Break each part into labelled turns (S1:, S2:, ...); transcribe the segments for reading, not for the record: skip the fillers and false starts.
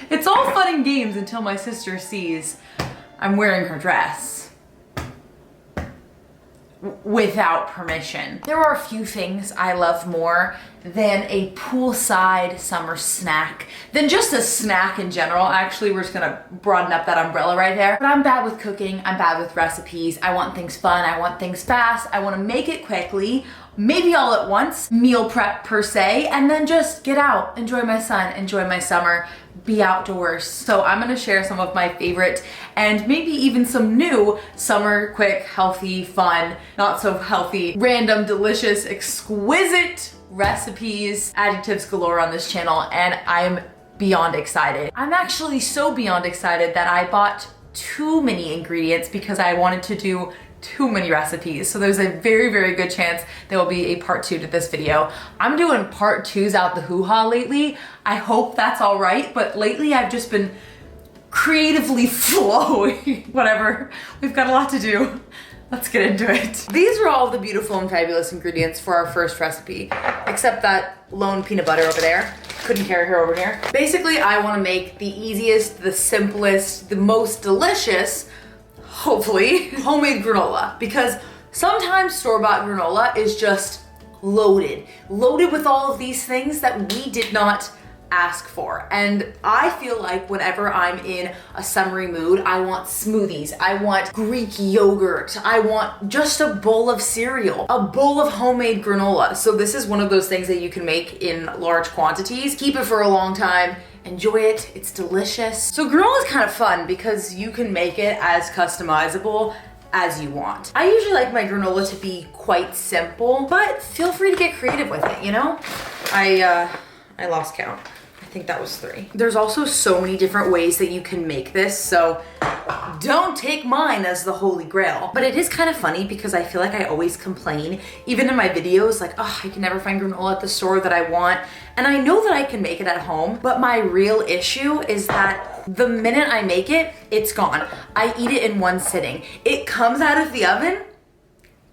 S1: It's all fun and games until my sister sees I'm wearing her dress without permission. There are a few things I love more than a poolside summer snack, than just a snack in general. Actually, we're just gonna broaden up that umbrella right there. But I'm bad with cooking, I'm bad with recipes. I want things fun, I want things fast, I wanna make it quickly, maybe all at once, meal prep per se, and then just get out, enjoy my sun, enjoy my summer, be outdoors. So I'm gonna share some of my favorite and maybe even some new summer quick, healthy, fun, not so healthy, random, delicious, exquisite recipes, adjectives galore on this channel, and I'm beyond excited. I'm actually so beyond excited that I bought too many ingredients because I wanted to do too many recipes. So there's a very, very good chance there will be a part 2 to this video. I'm doing part 2s out the hoo-ha lately. I hope that's all right, but lately I've just been creatively flowing. Whatever, we've got a lot to do. Let's get into it. These are all the beautiful and fabulous ingredients for our first recipe, except that lone peanut butter over there. Couldn't carry her over here. Basically, I wanna make the easiest, the simplest, the most delicious, hopefully, homemade granola, because sometimes store-bought granola is just loaded with all of these things that we did not ask for. And I feel like whenever I'm in a summery mood, I want smoothies, I want Greek yogurt, I want just a bowl of cereal, a bowl of homemade granola. So this is one of those things that you can make in large quantities, keep it for a long time, enjoy it, it's delicious. So granola is kind of fun because you can make it as customizable as you want. I usually like my granola to be quite simple, but feel free to get creative with it, you know? I lost count. I think that was 3. There's also so many different ways that you can make this, so don't take mine as the holy grail. But it is kind of funny because I feel like I always complain, even in my videos, like, oh, I can never find granola at the store that I want. And I know that I can make it at home, but my real issue is that the minute I make it, it's gone. I eat it in one sitting. It comes out of the oven,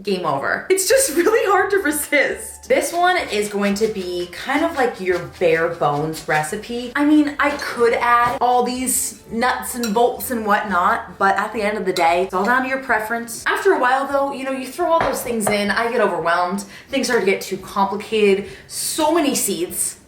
S1: game over. It's just really hard to resist. This one is going to be kind of like your bare bones recipe. I mean, I could add all these nuts and bolts and whatnot, but at the end of the day, it's all down to your preference. After a while though, you know, you throw all those things in, I get overwhelmed. Things start to get too complicated. So many seeds,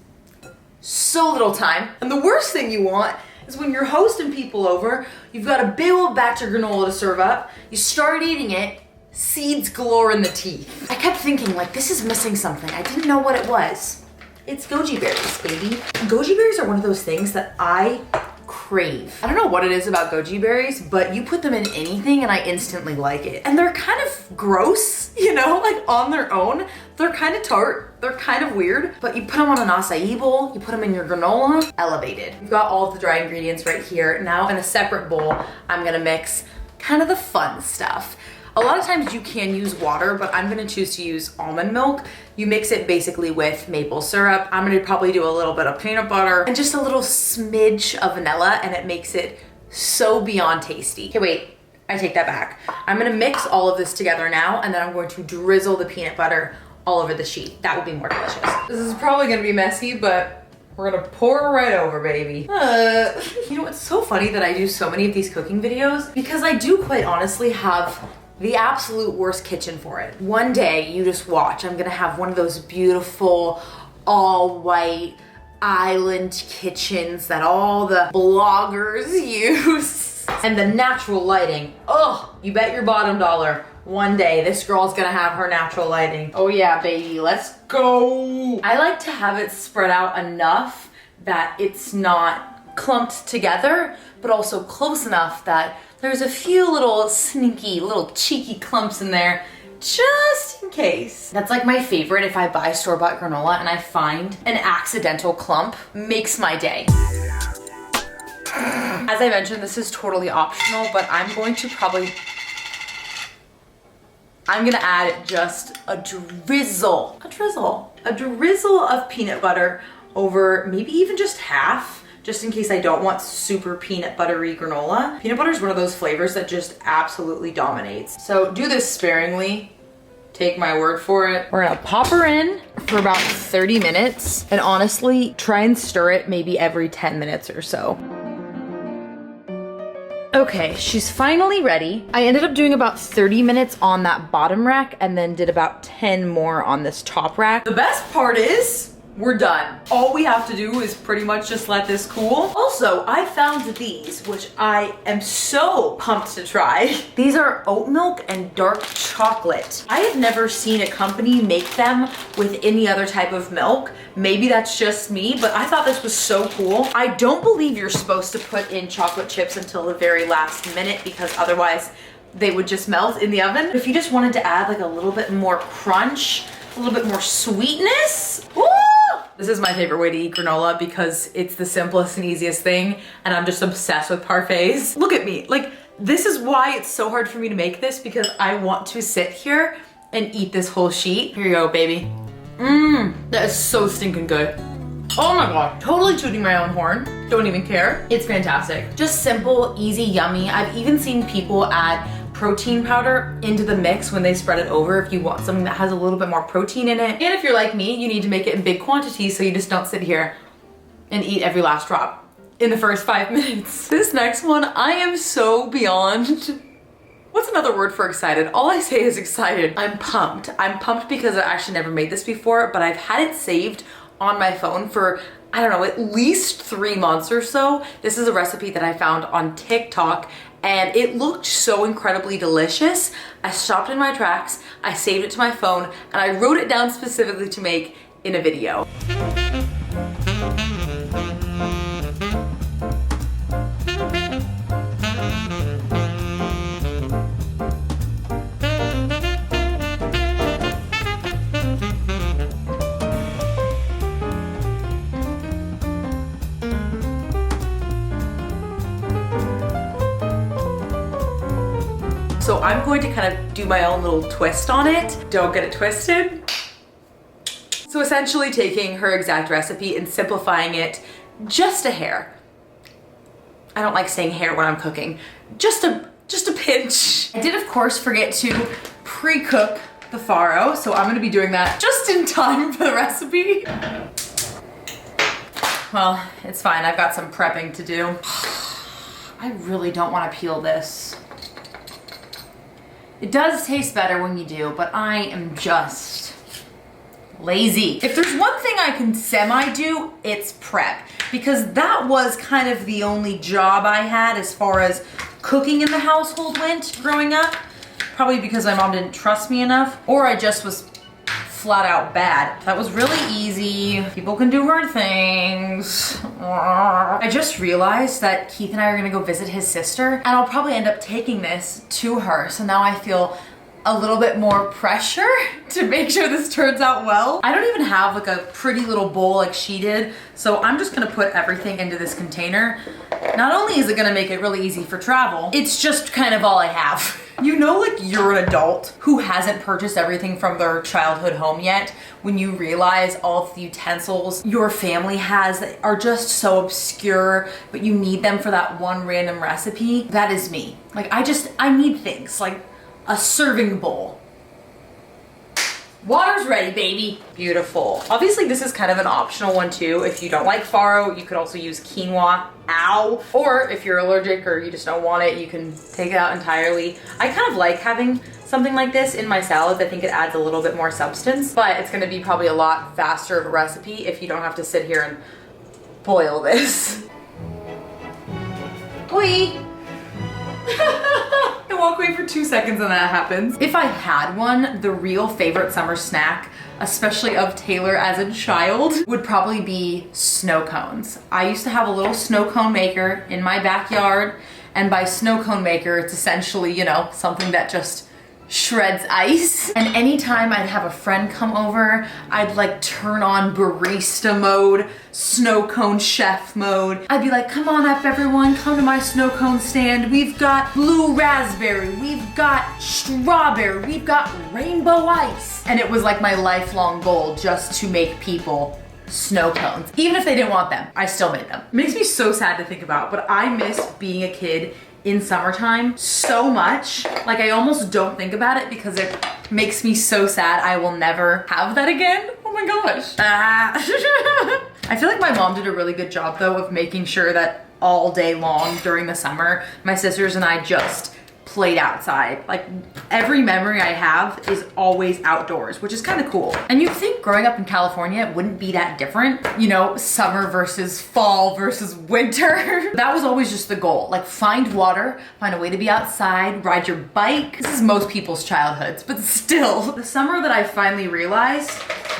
S1: so little time. And the worst thing you want is when you're hosting people over, you've got a big old batch of granola to serve up, you start eating it, seeds galore in the teeth. I kept thinking, like, this is missing something. I didn't know what it was. It's goji berries, baby. Goji berries are one of those things that I crave. I don't know what it is about goji berries, but you put them in anything and I instantly like it. And they're kind of gross, you know, like on their own. They're kind of tart, they're kind of weird, but you put them on an acai bowl, you put them in your granola, elevated. You've got all of the dry ingredients right here. Now in a separate bowl, I'm gonna mix kind of the fun stuff. A lot of times you can use water, but I'm gonna choose to use almond milk. You mix it basically with maple syrup. I'm gonna probably do a little bit of peanut butter and just a little smidge of vanilla, and it makes it so beyond tasty. Okay, wait, I take that back. I'm gonna mix all of this together now, and then I'm going to drizzle the peanut butter all over the sheet. That will be more delicious. This is probably gonna be messy, but we're gonna pour it right over, baby. You know, it's so funny that I do so many of these cooking videos because I do quite honestly have the absolute worst kitchen for it. One day, you just watch, I'm gonna have one of those beautiful, all white island kitchens that all the bloggers use. And the natural lighting, oh, you bet your bottom dollar, one day this girl's gonna have her natural lighting. Oh yeah, baby, let's go. I like to have it spread out enough that it's not clumped together, but also close enough that there's a few little sneaky, little cheeky clumps in there, just in case. That's like my favorite. If I buy store-bought granola and I find an accidental clump, makes my day. As I mentioned, this is totally optional, but I'm going to I'm gonna add just a drizzle of peanut butter over maybe even just half, just in case I don't want super peanut buttery granola. Peanut butter is one of those flavors that just absolutely dominates. So do this sparingly. take my word for it. We're gonna pop her in for about 30 minutes and honestly try and stir it maybe every 10 minutes or so. Okay, she's finally ready. I ended up doing about 30 minutes on that bottom rack and then did about 10 more on this top rack. The best part is, we're done. All we have to do is pretty much just let this cool. Also, I found these, which I am so pumped to try. These are oat milk and dark chocolate. I have never seen a company make them with any other type of milk. Maybe that's just me, but I thought this was so cool. I don't believe you're supposed to put in chocolate chips until the very last minute because otherwise they would just melt in the oven. But if you just wanted to add like a little bit more crunch, a little bit more sweetness, woo! This is my favorite way to eat granola because it's the simplest and easiest thing, and I'm just obsessed with parfaits. Look at me, like this is why it's so hard for me to make this, because I want to sit here and eat this whole sheet. Here you go, baby. That is so stinking good. Oh my God, totally tooting my own horn. Don't even care. It's fantastic. Just simple, easy, yummy. I've even seen people add protein powder into the mix when they spread it over if you want something that has a little bit more protein in it. And if you're like me, you need to make it in big quantities so you just don't sit here and eat every last drop in the first 5 minutes. This next one, I am so beyond. What's another word for excited? All I say is excited. I'm pumped. I'm pumped because I actually never made this before, but I've had it saved on my phone for, I don't know, at least 3 months or so. This is a recipe that I found on TikTok and it looked so incredibly delicious. I stopped in my tracks, I saved it to my phone, and I wrote it down specifically to make in a video. So I'm going to kind of do my own little twist on it. Don't get it twisted. So essentially taking her exact recipe and simplifying it just a hair. I don't like saying hair when I'm cooking. Just a pinch. I did of course forget to pre-cook the farro, so I'm gonna be doing that just in time for the recipe. Well, it's fine, I've got some prepping to do. I really don't wanna peel this. It does taste better when you do, but I am just lazy. If there's one thing I can semi-do, it's prep. Because that was kind of the only job I had as far as cooking in the household went growing up. Probably because my mom didn't trust me enough, or I just was flat out bad. That was really easy. People can do hard things. I just realized that Keith and I are gonna go visit his sister, and I'll probably end up taking this to her. So now I feel a little bit more pressure to make sure this turns out well. I don't even have like a pretty little bowl like she did, so I'm just gonna put everything into this container. Not only is it gonna make it really easy for travel, it's just kind of all I have. You know, like you're an adult who hasn't purchased everything from their childhood home yet when you realize all of the utensils your family has that are just so obscure, but you need them for that one random recipe. That is me. Like I need things like a serving bowl. Water's ready, baby. Beautiful. Obviously, this is kind of an optional one too. If you don't like farro, you could also use quinoa. Ow. Or if you're allergic or you just don't want it, you can take it out entirely. I kind of like having something like this in my salads. I think it adds a little bit more substance, but it's gonna be probably a lot faster of a recipe if you don't have to sit here and boil this. Oi. I walk away for 2 seconds and that happens. If I had one, the real favorite summer snack, especially of Taylor as a child, would probably be snow cones. I used to have a little snow cone maker in my backyard, and by snow cone maker, it's essentially, you know, something that just shreds ice. And anytime I'd have a friend come over, I'd like turn on barista mode, snow cone chef mode. I'd be like, come on up everyone, come to my snow cone stand. We've got blue raspberry, we've got strawberry, we've got rainbow ice. And it was like my lifelong goal just to make people snow cones. Even if they didn't want them, I still made them. It makes me so sad to think about, but I miss being a kid in summertime so much. Like I almost don't think about it because it makes me so sad. I will never have that again. Oh my gosh. I feel like my mom did a really good job though of making sure that all day long during the summer, my sisters and I just played outside. Like every memory I have is always outdoors, which is kind of cool. And you'd think growing up in California, it wouldn't be that different. You know, summer versus fall versus winter. That was always just the goal. Like find water, find a way to be outside, ride your bike. This is most people's childhoods, but still. The summer that I finally realized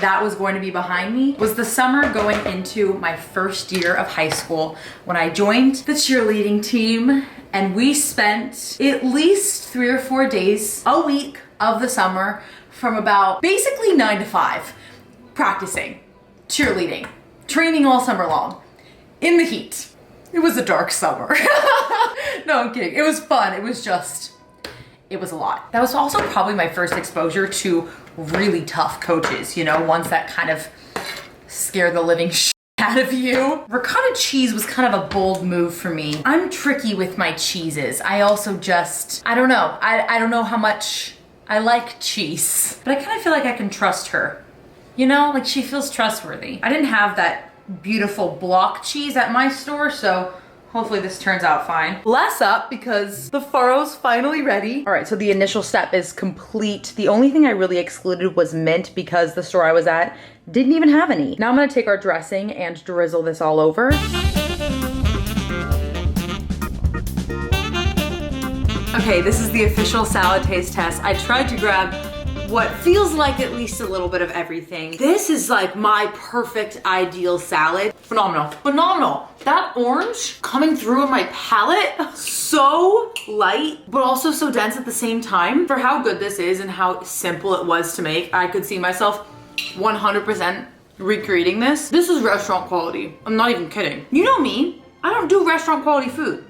S1: that was going to be behind me was the summer going into my first year of high school when I joined the cheerleading team. And we spent at least 3 or 4 days a week of the summer from about basically 9 to 5 practicing, cheerleading, training all summer long in the heat. It was a dark summer. No, I'm kidding. It was fun. It was a lot. That was also probably my first exposure to really tough coaches, you know, ones that kind of scare the living shit out of you. Ricotta cheese was kind of a bold move for me. I'm tricky with my cheeses. I also just, I don't know. I don't know how much I like cheese, but I kind of feel like I can trust her. You know, like she feels trustworthy. I didn't have that beautiful block cheese at my store, so hopefully this turns out fine. Less up because the furrow's finally ready. All right, so the initial step is complete. The only thing I really excluded was mint because the store I was at didn't even have any. Now I'm gonna take our dressing and drizzle this all over. Okay, this is the official salad taste test. I tried to grab what feels like at least a little bit of everything. This is like my perfect ideal salad. Phenomenal, phenomenal. That orange coming through on my palate, so light, but also so dense at the same time. For how good this is and how simple it was to make, I could see myself 100% recreating this. This is restaurant quality. I'm not even kidding. You know me, I don't do restaurant quality food.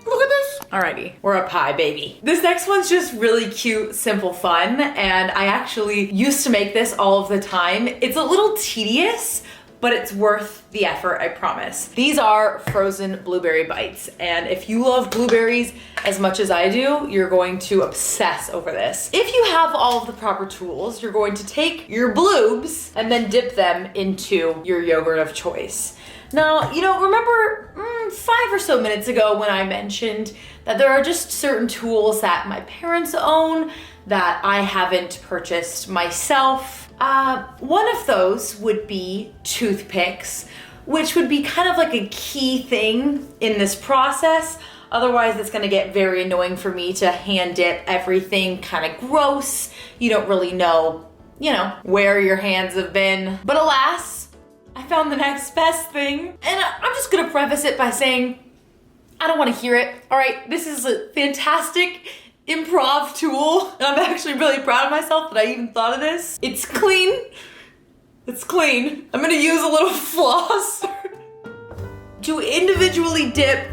S1: Look at this. Alrighty, we're up high, baby. This next one's just really cute, simple fun, and I actually used to make this all of the time. It's a little tedious, but it's worth the effort, I promise. These are frozen blueberry bites, and if you love blueberries as much as I do, you're going to obsess over this. If you have all of the proper tools, you're going to take your bloobs and then dip them into your yogurt of choice. Now, you know, remember 5 or so minutes ago when I mentioned that there are just certain tools that my parents own that I haven't purchased myself. One of those would be toothpicks, which would be kind of like a key thing in this process. Otherwise, it's gonna get very annoying for me to hand dip everything, kind of gross. You don't really know, you know, where your hands have been. But alas, I found the next best thing. And I'm just gonna preface it by saying, I don't wanna hear it, all right? This is a fantastic improv tool. And I'm actually really proud of myself that I even thought of this. It's clean. It's clean. I'm gonna use a little floss to individually dip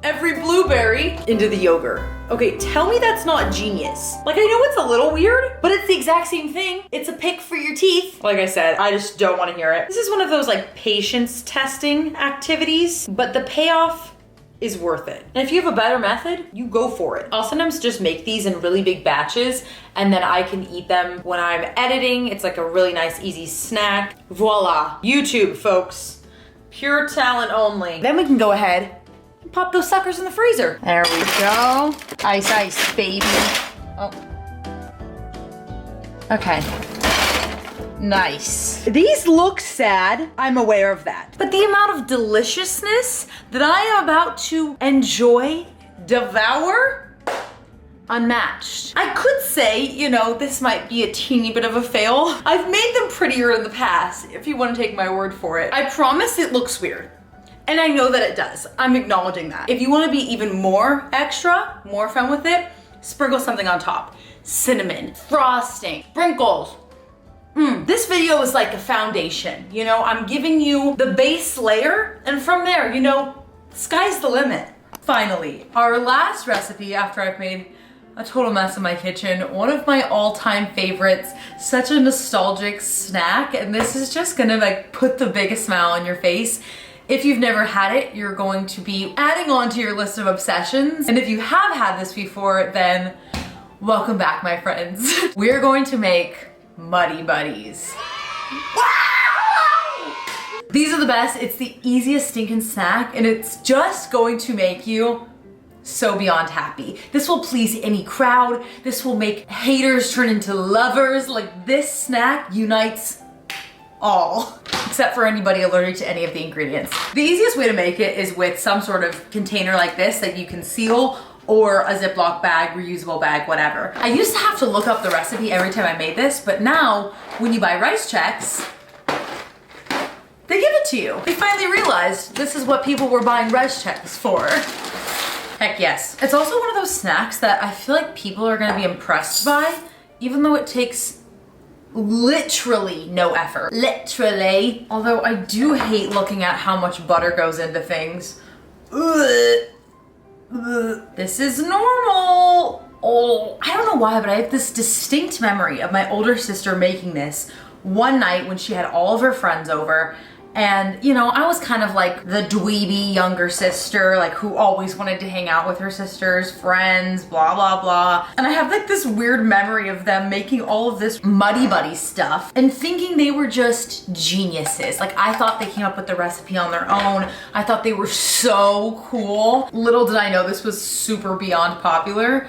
S1: every blueberry into the yogurt. Okay, tell me that's not genius. Like, I know it's a little weird, but it's the exact same thing. It's a pick for your teeth. Like I said, I just don't want to hear it. This is one of those like patience testing activities, but the payoff is worth it. And if you have a better method, you go for it. I'll sometimes just make these in really big batches and then I can eat them when I'm editing. It's like a really nice, easy snack. Voila, YouTube, folks. Pure talent only. Then we can go ahead and pop those suckers in the freezer. There we go. Ice, ice, baby. Oh. Okay. Nice. These look sad, I'm aware of that. But the amount of deliciousness that I am about to enjoy, devour, unmatched. I could say, you know, this might be a teeny bit of a fail. I've made them prettier in the past, if you want to take my word for it. I promise it looks weird. And I know that it does. I'm acknowledging that. If you want to be even more extra, more fun with it, sprinkle something on top. Cinnamon, frosting, sprinkles. This video is like a foundation, you know, I'm giving you the base layer and from there, you know, sky's the limit. Finally, our last recipe after I've made a total mess in my kitchen, one of my all-time favorites, such a nostalgic snack, and this is just gonna like put the biggest smile on your face. If you've never had it, you're going to be adding on to your list of obsessions. And if you have had this before, then welcome back, my friends. We're going to make Muddy Buddies. These are the best. It's the easiest stinking snack, and it's just going to make you so beyond happy. This will please any crowd. This will make haters turn into lovers. Like, this snack unites all, except for anybody allergic to any of the ingredients. The easiest way to make it is with some sort of container like this that you can seal, or a Ziploc bag, reusable bag, whatever. I used to have to look up the recipe every time I made this, but now when you buy rice checks, they give it to you. They finally realized this is what people were buying rice checks for. Heck yes. It's also one of those snacks that I feel like people are gonna be impressed by, even though it takes literally no effort. Literally. Although I do hate looking at how much butter goes into things. Ugh. Ugh. This is normal. Oh, I don't know why, but I have this distinct memory of my older sister making this one night when she had all of her friends over. And, you know, I was kind of like the dweeby younger sister, like who always wanted to hang out with her sister's friends, blah, blah, blah. And I have like this weird memory of them making all of this Muddy Buddy stuff and thinking they were just geniuses. Like, I thought they came up with the recipe on their own. I thought they were so cool. Little did I know this was super beyond popular.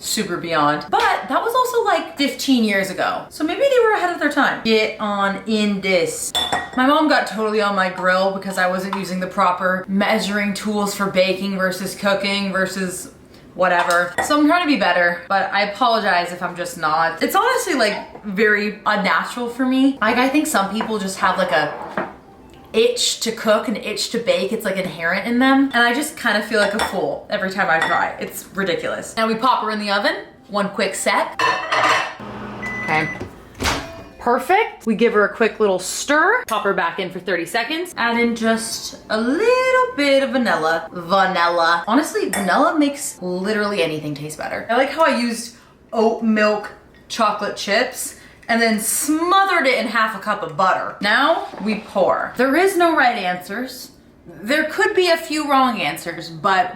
S1: Super beyond. But that was also like 15 years ago. So maybe they were ahead of their time. Get on in this. My mom got totally on my grill because I wasn't using the proper measuring tools for baking versus cooking versus whatever. So I'm trying to be better, but I apologize if I'm just not. It's honestly like very unnatural for me. Like, I think some people just have like a itch to cook and itch to bake. It's like inherent in them. And I just kind of feel like a fool every time I try. It's ridiculous. Now we pop her in the oven. One quick set. Okay. Perfect. We give her a quick little stir. Pop her back in for 30 seconds. Add in just a little bit of vanilla. Vanilla. Honestly, vanilla makes literally anything taste better. I like how I used oat milk chocolate chips and then smothered it in half a cup of butter. Now we pour. There is no right answers. There could be a few wrong answers, but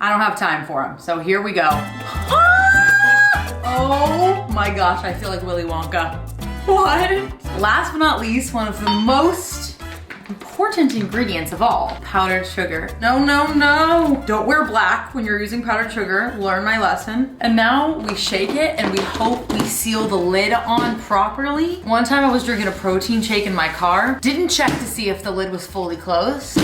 S1: I don't have time for them. So here we go. Ah! Oh my gosh, I feel like Willy Wonka. What? Last but not least, one of the most important ingredients of all, powdered sugar. No, no, no. Don't wear black when you're using powdered sugar. Learn my lesson. And now we shake it and we hope we seal the lid on properly. One time I was drinking a protein shake in my car. Didn't check to see if the lid was fully closed.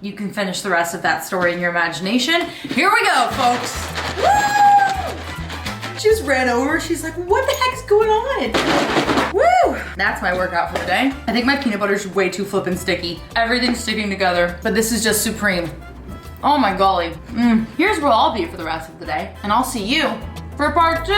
S1: You can finish the rest of that story in your imagination. Here we go, folks. Woo! She just ran over. She's like, what the heck's going on? Woo! That's my workout for the day. I think my peanut butter's way too flippin' sticky. Everything's sticking together, but this is just supreme. Oh my golly. Here's where I'll be for the rest of the day, and I'll see you for part 2.